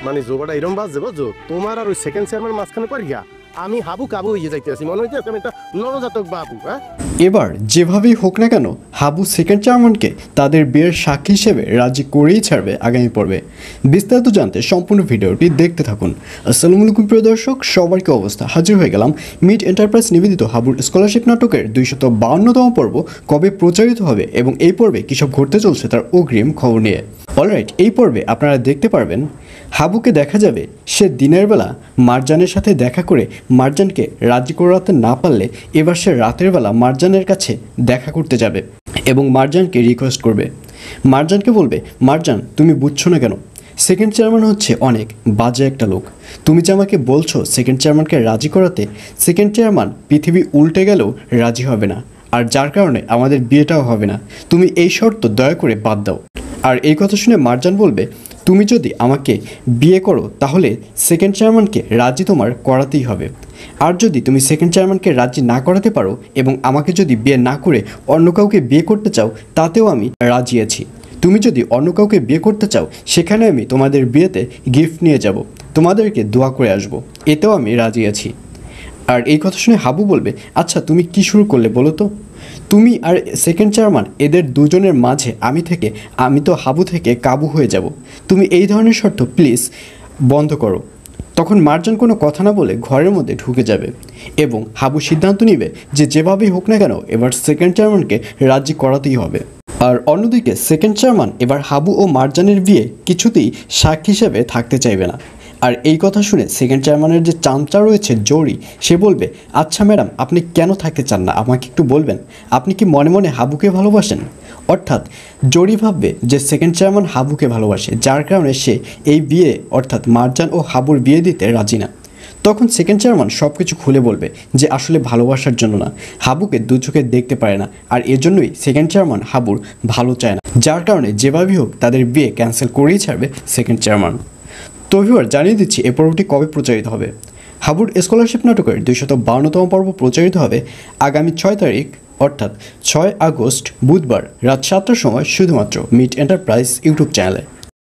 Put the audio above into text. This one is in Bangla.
মানে জোবাটা এরম বাজ যাবো জো তোমার আর ওই সেকেন্ড চেয়ারম্যান মাঝখানে পড়িয়া আমি হাবু কাবু হয়ে যাইতেছি, মনে হইতেছে আমি একটা নবজাতক বাবু। হ্যাঁ, এবার যেভাবেই হোক না কেন হাবু সেকেন্ড চেয়ারম্যানকে তাদের বিয়ের সাক্ষী হিসেবে রাজি করেই ছাড়বে আগামী পর্বে। বিস্তারিত জানতে সম্পূর্ণ ভিডিওটি দেখতে থাকুন। আসসালামু আলাইকুম প্রিয় দর্শক, সবার কি অবস্থা? হাজির হয়ে গেলাম মিড এন্টারপ্রাইজ নিবেদিত হাবুর স্কলারশিপ নাটকের 252তম পর্ব কবে প্রচারিত হবে এবং এই পর্বে কী সব ঘটতে চলছে তার অগ্রিম খবর নিয়ে। অলরাইট, এই পর্বে আপনারা দেখতে পারবেন হাবুকে দেখা যাবে সে দিনের বেলা মারজানের সাথে দেখা করে মারজানকে রাজি করাতে না পারলে এবার সে রাতের বেলা মারজানের কাছে দেখা করতে যাবে এবং মারজানকে রিকোয়েস্ট করবে। মারজানকে বলবে, মারজান তুমি বুঝছো না কেন, সেকেন্ড চেয়ারম্যান হচ্ছে অনেক বাজে একটা লোক। তুমি যে আমাকে বলছো সেকেন্ড চেয়ারম্যানকে রাজি করাতে, সেকেন্ড চেয়ারম্যান পৃথিবী উল্টে গেলেও রাজি হবে না, আর যার কারণে আমাদের বিয়েটাও হবে না। তুমি এই শর্ত দয়া করে বাদ দাও। আর এই কথা শুনে মারজান বলবে, তুমি যদি আমাকে বিয়ে করো তাহলে সেকেন্ড চেয়ারম্যানকে রাজি তোমার করাতেই হবে, আর যদি তুমি সেকেন্ড চেয়ারম্যানকে রাজি না করাতে পারো এবং আমাকে যদি বিয়ে না করে অন্য কাউকে বিয়ে করতে চাও তাতেও আমি রাজি আছি। তুমি যদি অন্য কাউকে বিয়ে করতে চাও সেখানে আমি তোমাদের বিয়েতে গিফট নিয়ে যাব, তোমাদেরকে দোয়া করে আসব, এতেও আমি রাজি আছি। আর এই কথা শুনে হাবু বলবে, আচ্ছা তুমি কি শুরু করলে বলো তো? তুমি আর সেকেন্ড চেয়ারম্যান এদের দুজনের মাঝে আমি তো হাবু থেকে কাবু হয়ে যাব। তুমি এই ধরনের শর্ত প্লিজ বন্ধ করো। তখন মারজান কোনো কথা না বলে ঘরের মধ্যে ঢুকে যাবে এবং হাবু সিদ্ধান্ত নিবে যে যেভাবেই হোক না কেন এবার সেকেন্ড চেয়ারম্যানকে রাজি করাতেই হবে। আর অন্যদিকে সেকেন্ড চেয়ারম্যান এবার হাবু ও মারজানের বিয়ে কিছুতেই সাক্ষী হিসেবে থাকতে চাইবে না। আর এই কথা শুনে সেকেন্ড চেয়ারম্যানের যে চামচা রয়েছে জরি, সে বলবে, আচ্ছা ম্যাডাম আপনি কেন থাকতে চান না আমাকে একটু বলবেন? আপনি কি মনে মনে হাবুকে ভালোবাসেন? অর্থাৎ জরি ভাববে যে সেকেন্ড চেয়ারম্যান হাবুকে ভালোবাসে, যার কারণে সে এই বিয়ে অর্থাৎ মারজান ও হাবুর বিয়ে দিতে রাজি না। তখন সেকেন্ড চেয়ারম্যান সব কিছু খুলে বলবে যে আসলে ভালোবাসার জন্য না, হাবুকে দু চোখে দেখতে পারে না, আর এজন্যই সেকেন্ড চেয়ারম্যান হাবুর ভালো চায় না, যার কারণে যেভাবেই হোক তাদের বিয়ে ক্যান্সেল করেই ছাড়বে সেকেন্ড চেয়ারম্যান। তো ভিউয়ার, জানিয়ে দিচ্ছি এই পর্বটি কবে প্রচারিত হবে। হাবুর স্কলারশিপ নাটকের 252তম পর্ব প্রচারিত হবে আগামী 6 তারিখ অর্থাৎ 6 আগস্ট বুধবার রাত 7টার সময় শুধুমাত্র মিড এন্টারপ্রাইজ ইউটিউব চ্যানেলে।